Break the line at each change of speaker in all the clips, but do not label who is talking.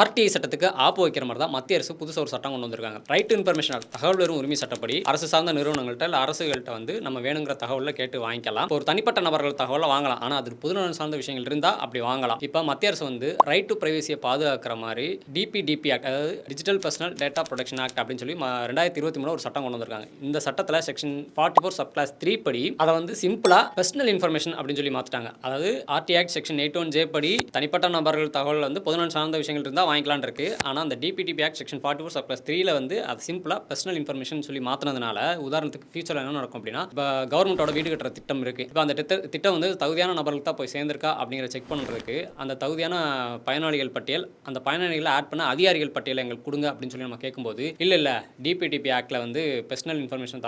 RTI சட்டத்துக்கு ஆப்பு வைக்கிற மாதிரி தான் மத்திய அரசு புதுசாக ஒரு சட்டம் கொண்டு வந்திருக்காங்க. ரைட் டு இன்ஃபர்மேஷன் தகவல் பெறும் உரிமை சட்டப்படி அரசு சார்ந்த நிறுவனங்கள்ட்ட இல்லை அரசுகள்கிட்ட வந்து நம்ம வேணுங்கிற தகவலை கேட்டு வாங்கிக்கலாம். ஒரு தனிப்பட்ட நபர்கள் தகவலை வாங்கலாம், ஆனால் அது பொதுநலன் சார்ந்த விஷயங்கள் இருந்தால் அப்படி வாங்கலாம். இப்போ மத்திய அரசு வந்து ரைட் டு பிரைவசியை பாதுகாக்கிற மாதிரி டிபிடிபி ஆக்ட், அதாவது digital personal data protection act அப்படின்னு சொல்லி 2023 ஒரு சட்டம் கொண்டு வந்திருக்காங்க. இந்த சட்டத்தில் செக்ஷன் 44 சப் கிளாஸ் 3 படி அதை வந்து சிம்பிளா பர்சனல் இன்ஃபர்மேஷன் அப்படின்னு சொல்லி மாற்றிட்டாங்க. அதாவது ஆர்டி ஆக்ட் செக்ஷன் 81J படி தனிப்பட்ட நபர்கள் தகவல் வந்து பொதுநலன் சார்ந்த விஷயங்கள் இருந்தால் வாங்கிக்கலான் இருக்கு. ஆனால் அந்த டிபிடிபி ஆக்ட் செக்ஷன் 44 சப் கிளாஸ் 3 வந்து அது சிம்பிளா பர்சனல் இன்ஃபர்மேஷன் சொல்லி மாற்றினதுனால உதாரணத்துக்கு ஃபியூச்சரில் என்ன நடக்கும் அப்படின்னா, இப்போ கவர்மெண்ட்டோட வீடு கட்டுற திட்டம் இருக்கு. இப்போ அந்த திட்டம் வந்து தகுதியான நபர்களுக்கு தான் போய் சேர்ந்திருக்கா அப்படிங்கிற செக் பண்ணுறதுக்கு அந்த தகுதியான பயனாளிகள் பட்டியல், அந்த பயனாளிகளை ஆட் பண்ண அதிகாரிகள் பட்டியலை எங்களுக்கு கொடுங்க அப்படின்னு சொல்லி நம்ம கேட்கும்போது, இல்லை டிபிடிபி ஆக்ட்ல வந்து பர்சனல் இன்ஃபர்மேஷன்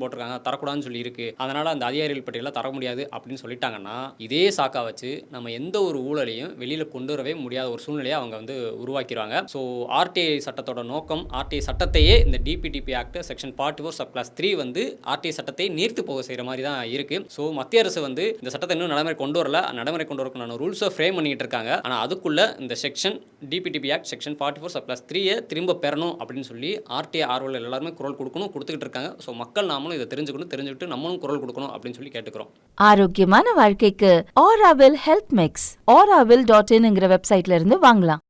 போட்டிருக்காங்க, தரக்கூடாதுன்னு சொல்லி இருக்கு, அதனால அந்த அதிகாரிகள் பட்டியலை தர முடியாது அப்படின்னு சொல்லிட்டாங்கன்னா, இதே சாக்கா வச்சு நம்ம எந்த ஒரு ஊழலையும் வெளியில கொண்டு வரவே முடியாத ஒரு சூழ்நிலையை அவங்க வந்து உருவாக்கிடுவாங்க. ஸோ ஆர்டிஐ சட்டத்தோட நோக்கம், ஆர்டிஐ சட்டத்தையே இந்த டிபிடிபி ஆக்ட் செக்ஷன் 44 சப் கிளாஸ் 3 வந்து ஆர்டிஐ சட்டத்தை நீர்த்து போக செய்யற மாதிரி தான் இருக்கு. ஸோ மத்திய அரசு வந்து இந்த சட்டத்தை இன்னும் நடைமுறை கொண்டு வரல, நடைமுறை கொண்டு வரக்கூடிய ரூல்ஸை ஃப்ரேம் பண்ணிட்டு இருக்காங்க. ஆனால் அதுக்குள்ள இந்த section DPDP act section 44 sub clause 3 திரும்ப பெறணும் அப்படின்னு சொல்லி ஆர்டிஐ ஆர்வலர் எல்லாருமே குரல் கொடுக்கணும், கொடுத்துக்கிட்டு இருக்காங்க. ஸோ மக்கள் நாமளும் இதை தெரிஞ்சுக்கிட்டு நம்மளும் குரல் கொடுக்கணும் அப்படின்னு சொல்லி கேட்டுக்கிறோம்.
ஆரோக்கியமான வாழ்க்கைக்கு ஆராவில் ஹெல்த் மிக்ஸ் auravil.in வெப்சைட்ல இருந்து வாங்கலாம்.